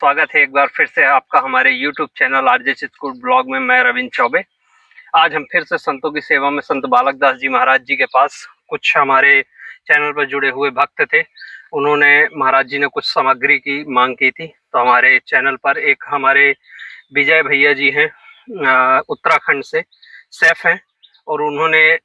स्वागत है एक बार फिर से आपका हमारे YouTube channel RJ Chitrakoot blog में। मैं रविंद्र चौबे। आज हम फिर से संतों की सेवा में संत बालक दास जी महाराज जी के पास कुछ हमारे चैनल पर जुड़े हुए भक्त थे। उन्होंने महाराज जी ने कुछ सामग्री की मांग की थी, तो हमारे चैनल पर एक हमारे विजय भैया जी हैं, उत्तराखंड से सैफ हैं, और उन्होंने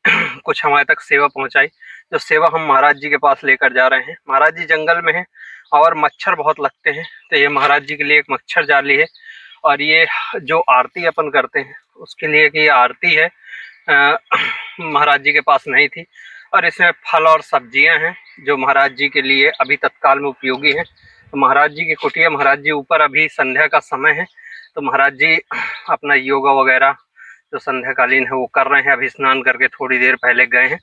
कुछ हमारे तक सेवा पहुंचाई। जो सेवा हम महाराज जी के पास लेकर जा रहे हैं। महाराज जी जंगल में हैं और मच्छर बहुत लगते हैं, तो ये महाराज जी के लिए एक मच्छर जाली है। और ये जो आरती अपन करते हैं उसके लिए कि ये आरती है, महाराज जी के पास नहीं थी। और इसमें फल और सब्जियां हैं जो महाराज जी के लिए अभी तत्काल में उपयोगी हैं। तो महाराज जी की कुटिया, महाराज जी ऊपर अभी संध्या का समय है, तो महाराज जी अपना योगा वगैरह जो संध्याकालीन है वो कर रहे हैं। अभी स्नान करके थोड़ी देर पहले गए हैं।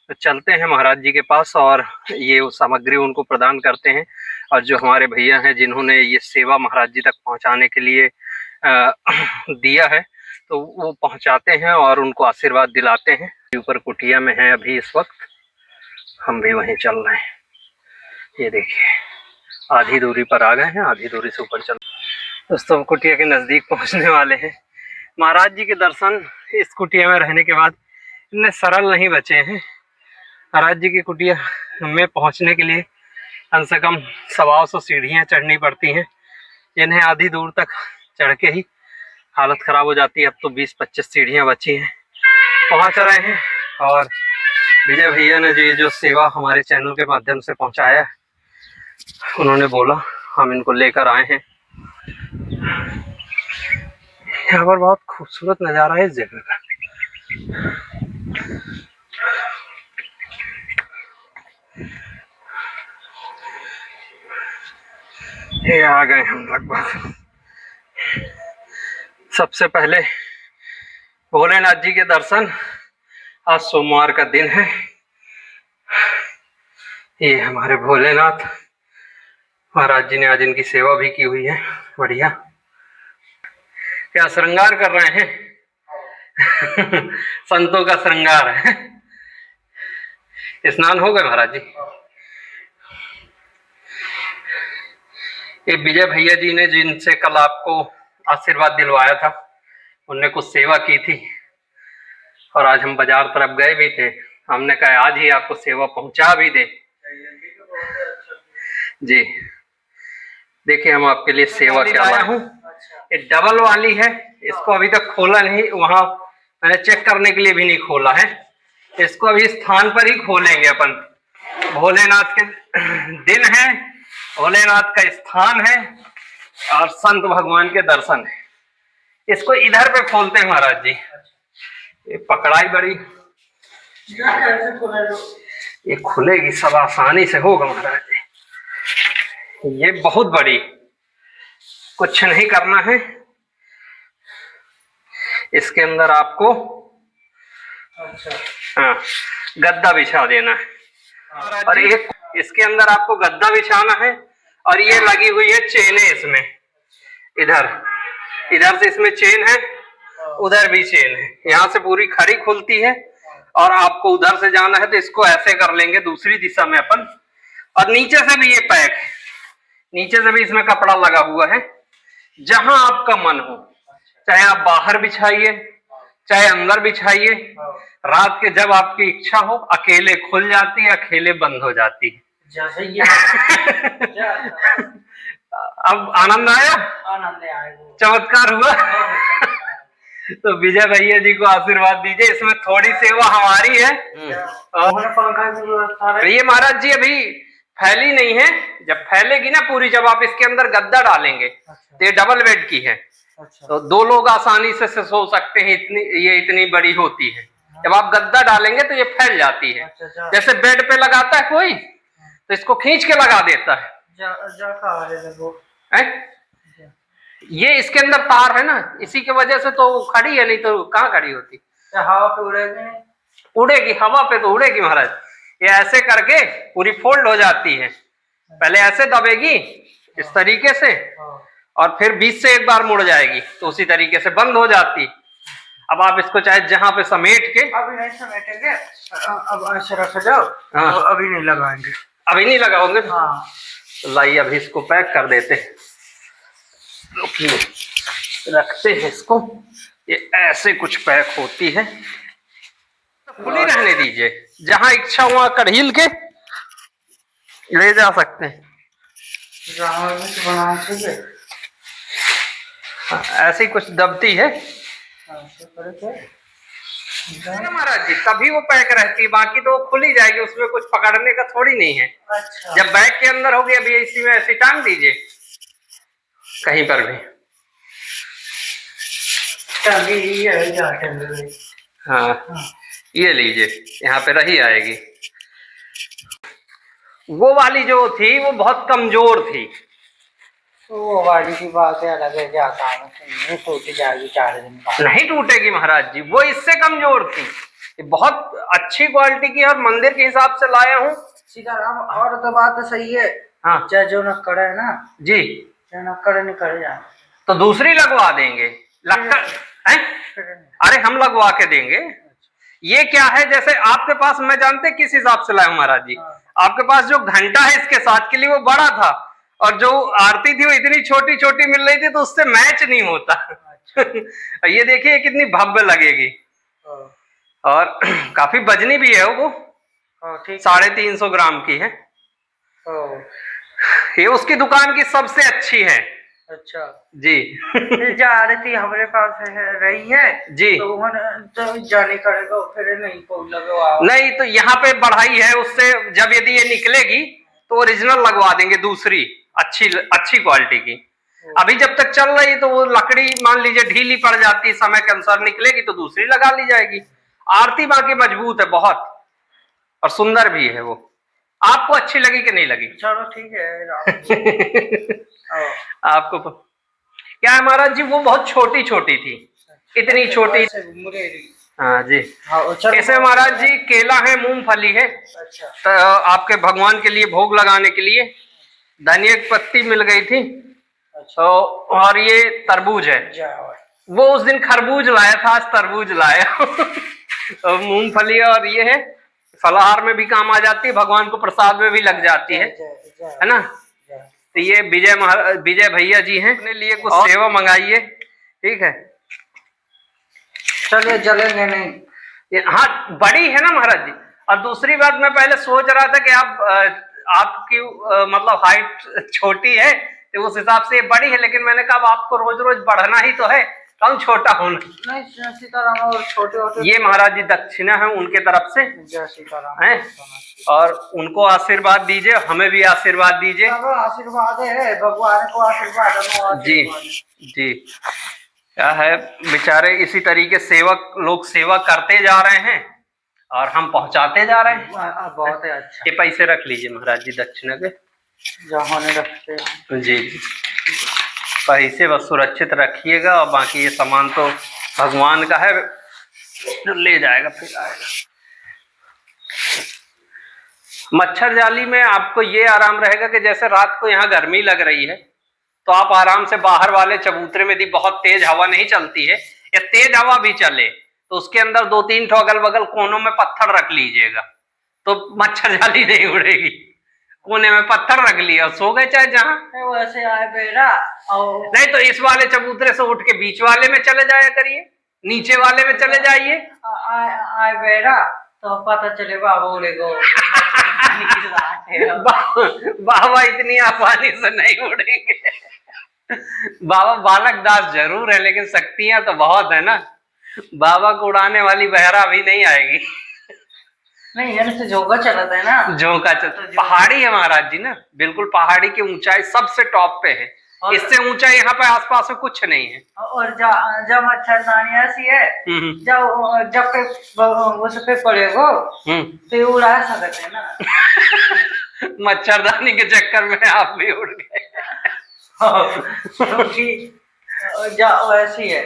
तो चलते हैं महाराज जी के पास और ये सामग्री उनको प्रदान करते हैं। और जो हमारे भैया हैं जिन्होंने ये सेवा महाराज जी तक पहुंचाने के लिए दिया है, तो वो पहुंचाते हैं और उनको आशीर्वाद दिलाते हैं। ऊपर कुटिया में है अभी इस वक्त, हम भी वहीं चल रहे हैं। ये देखिए आधी दूरी पर आ गए हैं, आधी दूरी से ऊपर चल। दोस्तों कुटिया के नज़दीक पहुंचने वाले हैं। महाराज जी के दर्शन इस कुटिया में रहने के बाद इतने सरल नहीं बचे हैं। महाराज जी की कुटिया में पहुंचने के लिए कम से कम 100 सीढ़ियाँ चढ़नी पड़ती हैं, जिन्हें आधी दूर तक चढ़ के ही हालत ख़राब हो जाती है। अब तो 20-25 सीढ़ियाँ बची हैं। पहुंच रहे हैं और विजय भैया ने जो सेवा हमारे चैनल के माध्यम से पहुंचाया है, उन्होंने बोला हम इनको लेकर आए हैं। यहाँ पर बहुत खूबसूरत नज़ारा है इस जगह का। ये आ गए हम लगभग। सबसे पहले भोलेनाथ जी के दर्शन। आज सोमवार का दिन है। ये हमारे भोलेनाथ महाराज जी ने आज इनकी सेवा भी की हुई है। बढ़िया। क्या श्रृंगार कर रहे हैं? संतों का श्रृंगार है। स्नान हो गए महाराज जी? ये विजय भैया जी ने जिनसे कल आपको आशीर्वाद दिलवाया था, उनने कुछ सेवा की थी और आज हम बाजार तरफ गए भी थे। हमने कहा आज ही आपको सेवा पहुंचा भी दे जी। देखिए हम आपके लिए सेवा क्या लाया हूँ। ये डबल वाली है, इसको अभी तक खोला नहीं, वहां मैंने चेक करने के लिए भी नहीं खोला है। इसको अभी स्थान पर ही खोलेंगे अपन। भोलेनाथ के दिन है, भोलेनाथ का स्थान है और संत भगवान के दर्शन है। इसको इधर पे खोलते हैं महाराज जी। ये पकड़ाई बड़ी, ये खुलेगी सब आसानी से होगा महाराज जी। ये बहुत बड़ी, कुछ नहीं करना है। इसके अंदर आपको हाँ गद्दा बिछा देना है और एक इसके अंदर आपको गद्दा बिछाना है। और ये लगी हुई है चेनें इसमें, इधर से इसमें चेन है, उधर भी चेन है। यहाँ से पूरी खड़ी खुलती है और आपको उधर से जाना है तो इसको ऐसे कर लेंगे दूसरी दिशा में अपन। और नीचे से भी ये पैक है, नीचे से भी इसमें कपड़ा लगा हुआ है। जहां आपका मन हो, चाहे आप बाहर बिछाइए चाहे अंदर बिछाइए। रात के जब आपकी इच्छा हो, अकेले खुल जाती है, अकेले बंद हो जाती है। अब आनंद आया? आनंद आया, चमत्कार हुआ। तो विजय भैया जी को आशीर्वाद दीजिए। इसमें थोड़ी सेवा हमारी है। और ये महाराज जी अभी फैली नहीं है, जब फैलेगी ना पूरी, जब आप इसके अंदर गद्दा डालेंगे तो ये डबल बेड की है। तो 2 लोग आसानी से सो सकते हैं, ये इतनी बड़ी होती है। जब आप गद्दा डालेंगे तो ये फैल जाती है। जैसे बेड पे लगाता है कोई, तो इसको खींच के लगा देता है। ये इसके अंदर तार है ना, इसी की वजह से तो खड़ी है, नहीं तो कहाँ खड़ी होती। हवा पे उड़ेगी, हवा पे तो उड़ेगी महाराज। ये ऐसे करके पूरी फोल्ड हो जाती है। पहले ऐसे दबेगी इस तरीके से और फिर बीच से एक बार मुड़ जाएगी, तो उसी तरीके से बंद हो जाती। अब आप इसको चाहे जहां पे समेट के, अभी नहीं समेटेंगे, अब ऐसे रख जाओ। हाँ। तो अभी नहीं लगाएंगे, अभी नहीं लगाओगे। हाँ। तो लाइए अभी इसको पैक कर देते। रुकिए, रखते हैं इसको। ये ऐसे कुछ पैक होती है, खुली रहने दीजिए, जहां इच्छा वहां कढ़ील के ले जा सकते हैं। ऐसी कुछ दबती है महाराज जी, तभी वो पैक रहती है, बाकी तो वो खुली जाएगी, उसमें कुछ पकड़ने का थोड़ी नहीं है। अच्छा। जब बैग के अंदर होगी, अभी इसी में ऐसी टांग दीजिए कहीं पर भी। हाँ, ये लीजिए, यहाँ पे रही आएगी। वो वाली जो थी वो बहुत कमजोर थी। वो वाली की बात अलग है, क्या काम है, टूट जाएगी 4 दिन बाद। नहीं टूटेगी महाराज जी, वो इससे कमजोर थी। ये बहुत अच्छी क्वालिटी की और मंदिर के हिसाब से लाया हूँ। सीताराम, और तो बात तो सही है। हाँ, चाहे जो नक्कड़ है ना जी, चाहे नक्कड़ निकल जाए तो दूसरी लगवा देंगे। लक्कड़ है? अरे हम लगवा के देंगे। ये क्या है, जैसे आपके पास, मैं जानते किस हिसाब से लाया हूँ महाराज जी। आपके पास जो घंटा है इसके साथ के लिए वो बड़ा था, और जो आरती थी वो इतनी छोटी छोटी मिल रही थी, तो उससे मैच नहीं होता। अच्छा। ये देखिए कितनी भव्य लगेगी, और काफी वजनी भी है वो, 350 ग्राम की है। ये उसकी दुकान की सबसे अच्छी है। अच्छा जी। जा रही थी हमारे पास रही है जी, तो जाने करेगा, फिर नहीं नहीं तो यहाँ पे बढ़ाई है उससे, जब यदि ये निकलेगी तो ओरिजिनल लगवा देंगे, दूसरी अच्छी क्वालिटी की। अभी जब तक चल रही तो वो लकड़ी मान लीजिए ढीली पड़ जाती है, समय के अनुसार निकलेगी तो दूसरी लगा ली जाएगी। आरती बाकी मजबूत है बहुत, और सुंदर भी है वो। आपको अच्छी लगी कि नहीं लगी? चलो ठीक है। आपको क्या है महाराज जी, वो बहुत छोटी छोटी थी, इतनी छोटी। हाँ जी। ऐसे महाराज जी केला है, मूंगफली है। अच्छा। तो आपके भगवान के लिए भोग लगाने के लिए धनिया की पत्ती मिल गई थी। अच्छा। और ये तरबूज है, वो उस दिन खरबूज लाया था, आज तरबूज लाया। मूंगफली, और ये है फलाहार में भी काम आ जाती है, भगवान को प्रसाद में भी लग जाती है ना। तो ये विजय भैया जी हैं, अपने लिए कुछ सेवा मंगाइए, ठीक है। चलिए जलेंगे नहीं। हाँ, बड़ी है ना महाराज जी। और दूसरी बात, मैं पहले सोच रहा था कि आपकी मतलब हाइट छोटी है तो उस हिसाब से ये बड़ी है, लेकिन मैंने कहा आपको रोज रोज बढ़ना ही तो है, कम छोटा होना नहीं। सीताराम और छोटे होते। ये महाराज जी दक्षिणा है उनके तरफ से, जय सीताराम है, और उनको आशीर्वाद दीजिए, हमें भी आशीर्वाद दीजिए। आशीर्वाद है, भगवान को आशीर्वाद। जी जी। क्या है, बेचारे इसी तरीके सेवक लोग सेवा करते जा रहे हैं और हम पहुंचाते जा रहे हैं। बहुत है। अच्छा, ये पैसे रख लीजिए महाराज जी दक्षिणा के, जहाँ रखते हैं। जी जी, पैसे बस सुरक्षित रखिएगा, और बाकी ये सामान तो भगवान का है, जो ले जाएगा फिर आएगा। मच्छर जाली में आपको ये आराम रहेगा कि जैसे रात को यहाँ गर्मी लग रही है तो आप आराम से बाहर वाले चबूतरे में, यदि बहुत तेज हवा नहीं चलती है या तेज हवा भी चले तो उसके अंदर 2-3 ठो अगल बगल कोनों में पत्थर रख लीजिएगा, तो मच्छर जाली नहीं उड़ेगी। कोने में पत्थर रख लिया, सो गए चाहे जहां। वैसे आए बेरा नहीं तो इस वाले चबूतरे से उठ के बीच वाले में चले जाया करिए, नीचे वाले में चले जाइए। आए बेरा तो पता चले बाबा उड़ेगा। बाबा इतनी आसानी से नहीं उड़ेंगे। बाबा बालक दास जरूर है, लेकिन शक्तियां तो बहुत है ना। बाबा को उड़ाने वाली बहरा भी नहीं आएगी। नहीं यार, से झोंका चलाता है ना, झोंका चलता। पहाड़ी है महाराज जी ना, बिल्कुल पहाड़ी की ऊंचाई सबसे टॉप पे है, इससे ऊंचा यहाँ पे आसपास में कुछ नहीं है। और जब मच्छरदानी ऐसी है, जब उस पे पड़ेगा तो उड़ा सकते हैं ना। मच्छरदानी के चक्कर में आप भी उड़ गए। वैसी है,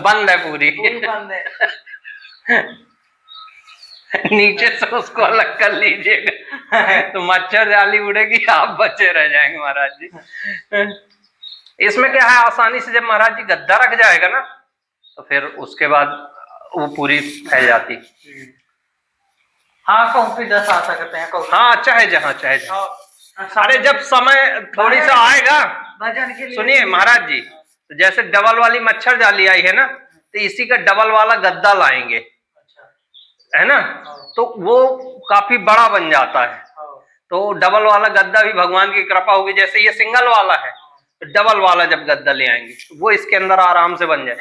बंद है, पूरी बंद है। नीचे से उसको अलग कर लीजिएगा तो मच्छर जाली उड़ेगी, आप बचे रह जाएंगे महाराज जी। इसमें क्या है, आसानी से जब महाराज जी गद्दा रख जाएगा ना तो फिर उसके बाद वो पूरी फैल जाती। हाँ, कहीं 10 आ सकते हैं। हाँ, चाहे जहाँ चाहे जहाँ। अरे जब समय थोड़ी सा आएगा भजन के लिए। सुनिए महाराज जी, तो जैसे डबल वाली मच्छर जाली आई है ना, तो इसी का डबल वाला गद्दा लाएंगे, है ना, तो वो काफी बड़ा बन जाता है। तो डबल वाला गद्दा भी भगवान की कृपा होगी, जैसे ये सिंगल वाला है, तो डबल वाला जब गद्दा ले आएंगे तो वो इसके अंदर आराम से बन जाए।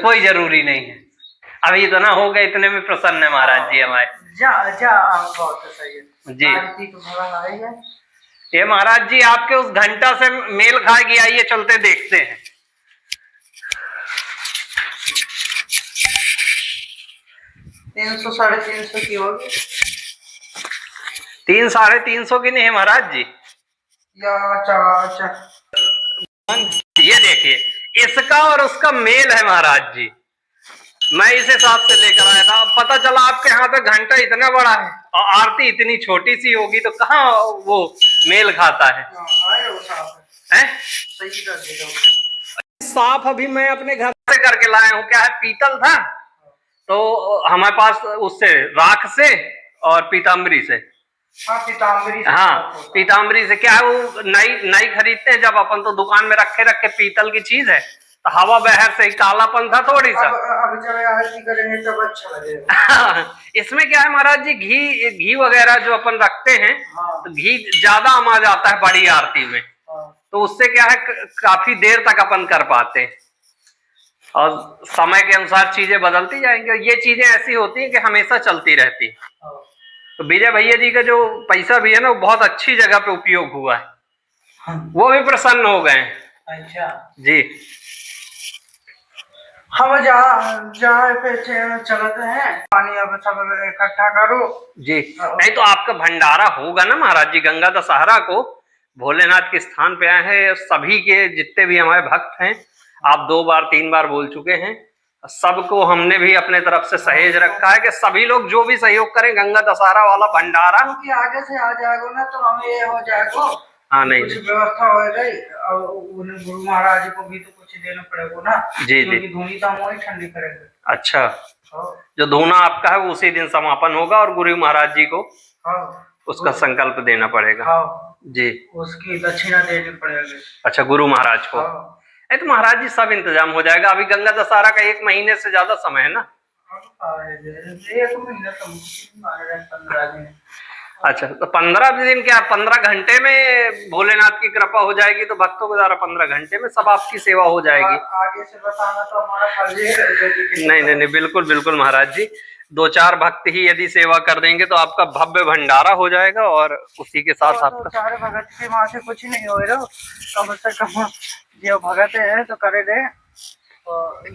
कोई जरूरी नहीं है, अभी इतना हो गया, इतने में प्रसन्न है महाराज जी हमारे। बहुत सही है जी तो भगवान आएगा। ये महाराज जी आपके उस घंटा से मेल खाएगी, आइए चलते देखते हैं। 300 350 की होगी। 300-350 की नहीं है महाराज जी। या अच्छा ये देखिए, इसका और उसका मेल है महाराज जी, मैं इस हिसाब से लेकर आया था। अब पता चला आपके यहाँ पे घंटा इतना बड़ा है और आरती इतनी छोटी सी होगी, तो कहाँ वो मेल खाता है। साफ अभी मैं अपने घर से करके लाया हूँ, क्या है, पीतल था, तो हमारे पास उससे राख से और पीताम्बरी से। पीताम्बरी से क्या है, वो नई खरीदते हैं जब अपन, तो दुकान में रखे रखे पीतल की चीज है, तो हवा बहर से ही कालापन था थोड़ी सा। अब जब आरती करेंगे तब अच्छा लगेगा। इसमें क्या है महाराज जी, घी वगैरह जो अपन रखते हैं, तो घी ज्यादा आमा जाता है बड़ी आरती में, तो उससे क्या है काफी देर तक अपन कर पाते हैं, और समय के अनुसार चीजें बदलती जाएंगी, और ये चीजें ऐसी होती हैं कि हमेशा चलती रहती है। तो विजय भैया जी का जो पैसा भी है ना, वो बहुत अच्छी जगह पे उपयोग हुआ है, वो भी प्रसन्न हो गए। अच्छा जी, हम जहाँ पे चलते हैं, पानी अब सब इकट्ठा करो। जी, नहीं तो आपका भंडारा होगा ना महाराज जी, गंगा दशहरा को भोलेनाथ के स्थान पे आए हैं, सभी के जितने भी हमारे भक्त हैं, आप 2 बार 3 बार बोल चुके हैं, सबको हमने भी अपने तरफ से सहेज रखा है कि सभी लोग जो भी सहयोग करें, गंगा दशहरा वाला भंडारा, क्योंकि आगे से आ जाएगा ना तो हमें ये हो जाएगा। हाँ, नहीं कुछ व्यवस्था हो गई, और उन्हें गुरु महाराज को भी तो कुछ देना पड़ेगा ना। जी जी, धूनी तो हम वही ठंडी करेंगे। अच्छा, जो धूना आपका है वो उसी दिन समापन होगा, और गुरु महाराज जी को उसका संकल्प देना पड़ेगा। जी, उसकी दक्षिणा देनी पड़ेगी। अच्छा, गुरु महाराज को। तो महाराज जी सब इंतजाम हो जाएगा, अभी गंगा दशहरा का 1 महीने से ज्यादा समय है ना। 1 महीना तो 15 दिन। अच्छा, तो 15 दिन क्या, 15 घंटे में भोलेनाथ की कृपा हो जाएगी, तो भक्तों के द्वारा 15 घंटे में सब आपकी सेवा हो जाएगी। आगे से बताना तो हमारा फर्ज है। नहीं, बिल्कुल बिल्कुल महाराज जी, 2-4 भक्त ही यदि सेवा कर देंगे तो आपका भव्य भंडारा हो जाएगा, और उसी के साथ आपका 4 भगत के वहां से कुछ नहीं हो रहा, कम से कम जो भगत है तो करे दे।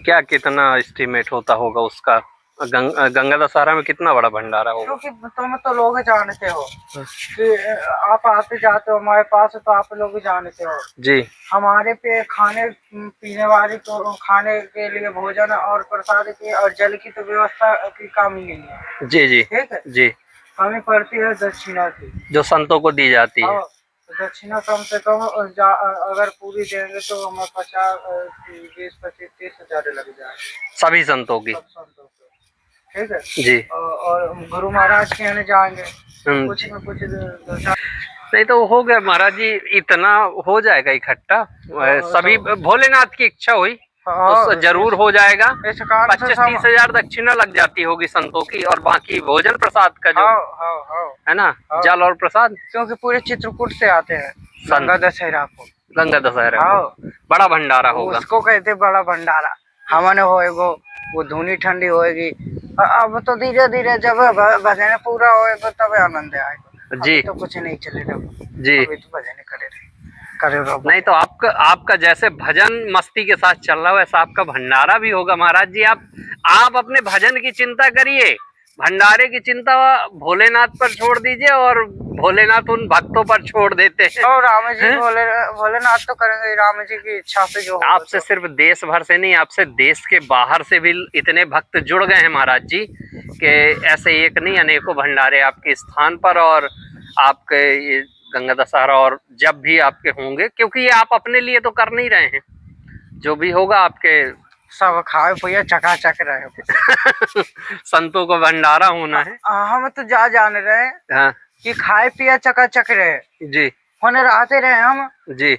क्या कितना एस्टिमेट होता होगा उसका, गंगा दशहरा में कितना बड़ा भंडारा होगा? क्योंकि तुम तो लोग जानते हो कि आप आते जाते हो हमारे पास, तो आप लोग जानते हो जी, हमारे पे खाने पीने वाली तो खाने के लिए भोजन और प्रसाद की और जल की तो व्यवस्था की कमी नहीं है। जी, ठीक है जी, हमें पड़ती है दक्षिणा की, जो संतों को दी जाती है। दक्षिणा कम से कम अगर पूरी देंगे तो हमें 50, 20, 25, 30 हजार लग जाएंगे सभी संतों की। ठीक है जी, और गुरु महाराज के यहाँ जाएंगे, कुछ न कुछ नहीं तो हो गया महाराज जी, इतना हो जाएगा इकट्ठा, सभी भोलेनाथ की इच्छा हुई तो जरूर हो जाएगा। 25-30 हजार दक्षिणा लग जाती होगी संतों की, और बाकी भोजन प्रसाद का जो है ना, जल और प्रसाद, क्योंकि पूरे चित्रकूट से आते हैं गंगा दशहरा को। गंगा दशहरा बड़ा भंडारा होगा, उसको कहते बड़ा भंडारा। हमने होएगो वो धूनी ठंडी होएगी, अब तो धीरे धीरे जब भजन पूरा होएगा तब आनंद आएगा। जी, तो कुछ नहीं चलेगा जी, तो भजन करे नहीं तो आपका जैसे भजन मस्ती के साथ चल रहा है, वैसा आपका भंडारा भी होगा महाराज जी। आप अपने भजन की चिंता करिए, भंडारे की चिंता भोलेनाथ पर छोड़ दीजिए, और भोलेनाथ उन भक्तों पर छोड़ देते हैं। और राम जी भोलेनाथ तो करेंगे, राम जी की इच्छा से जो आपसे सिर्फ देश भर से नहीं, आपसे देश के बाहर से भी इतने भक्त जुड़ गए हैं महाराज जी, कि ऐसे एक नहीं अनेकों भंडारे आपके स्थान पर, और आपके ये गंगा दशहरा और जब भी आपके होंगे, क्योंकि ये आप अपने लिए तो कर नहीं रहे हैं, जो भी होगा आपके सब खाए पिए चकाचक रहे। संतों को भंडारा होना है। हम तो जान रहे हैं। हाँ, कि खाए पिया चकाचक रहे, जी होने रहते रहे हम जी।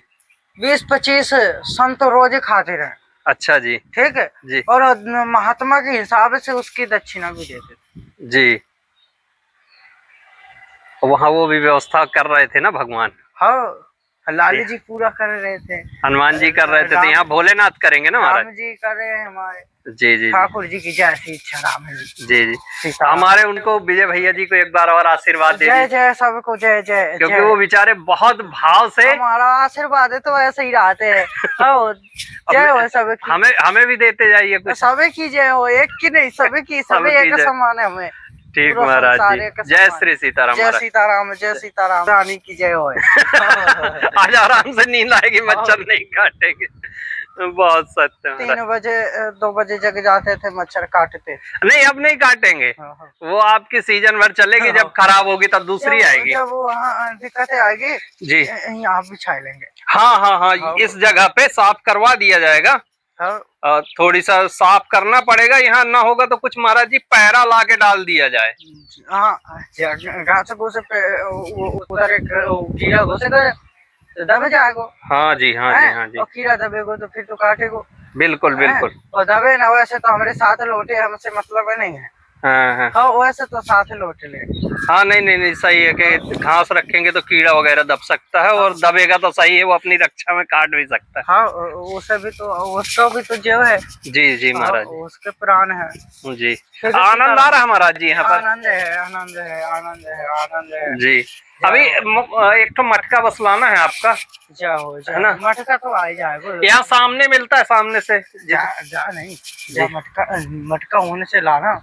20-25 संत रोज खाते रहे, अच्छा जी ठीक है। जी और महात्मा के हिसाब से उसकी दक्षिणा भी देते थे। जी। वहाँ वो भी व्यवस्था कर रहे थे ना भगवान, हाँ, लाली जी पूरा कर रहे थे, हनुमान जी कर रहे थे, तो राम यहाँ भोलेनाथ करेंगे ना महाराज। राम जी कर रहे हैं हमारे जी जी ठाकुर जी की जैसी इच्छा, राम जी जी जी। सीताराम। हमारे उनको विजय भैया जी को एक बार और आशीर्वाद दे जय दीजिए, जय सबको जय जय क्योंकि जय। वो बेचारे बहुत भाव से हमारा आशीर्वाद है तो ऐसे ही रहते हैं। हाँ, जय हो सबकी, हमें हमें भी देते जाइए कुछ। सबे की जय हो, एक की नहीं सभी की, सभी सबकी एक जय। समान है हमें। ठीक पूरा महाराज संसार जी, एक जय समान श्री है। सीताराम जय महाराज। सीताराम, जय सीताराम, रानी की जय हो। आज आराम से नींद आएगी, मच्छर नहीं काटेंगे। बहुत सत्य महाराज। 3 बजे 2 बजे जग जाते थे, मच्छर काटते। नहीं अब नहीं काटेंगे, हाँ, हाँ। वो आपकी सीजन भर चलेगी, जब खराब होगी तब दूसरी आएगी। जब वहाँ दिक्कतें आएगी जी यहाँ बिछा लेंगे। हाँ हाँ हाँ, हाँ। इस जगह पे साफ करवा दिया जाएगा। हाँ, थोड़ी सा साफ करना पड़ेगा, यहाँ ना होगा तो कुछ महाराज जी पैरा ला के डाल दिया जाए। हाँ, घास घूस पे उधर एक कीड़ा घुसेगा तो दबे जाएगा। हाँ जी हाँ जी हाँ जी, और कीड़ा दबेगा तो फिर तो काटेगा। बिल्कुल बिल्कुल। और दबे ना, वैसे तो हमारे साथ लौटे, हमसे मतलब है नहीं है। हाँ हाँ हाँ, वैसे तो साथ लौट ले। हाँ, नहीं नहीं नहीं, सही है कि घास रखेंगे तो कीड़ा वगैरह दब सकता है, और दबेगा तो सही है, वो अपनी रक्षा में काट भी सकता है। हाँ, उसे भी तो, उसका भी तो जीव है। जी जी महाराज उसके प्राण है जी। आनंद आ रहा है महाराज जी यहाँ पर। आनंद है, आनंद है, आनंद है, आनंद है। जी। अभी एक तो मटका बस लाना है आपका, जाओ है ना? मटका तो आ ही जाएगा। यहाँ सामने मिलता है, सामने से। जा नहीं जा, मटका होने से लाना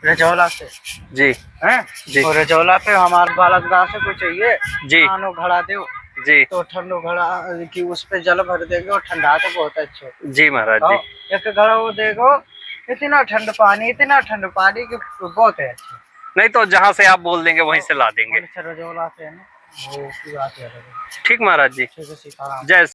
रजौला से। जी हैं जी और रजौला पे हमारे बालक दास को चाहिए जी आनो घड़ा दो, जी तो ठंडो घड़ा की उस पे जल भर देंगे और ठंडा तो बहुत अच्छा। जी महाराज जी। एक घड़ा वो देखो, इतना ठंड पानी की बहुत है अच्छा। नहीं तो जहाँ से आप बोल देंगे वहीं से ला देंगे। रजौला से है ना, वो की बात है। ठीक महाराज जी, ठीक है, सीताराम। जय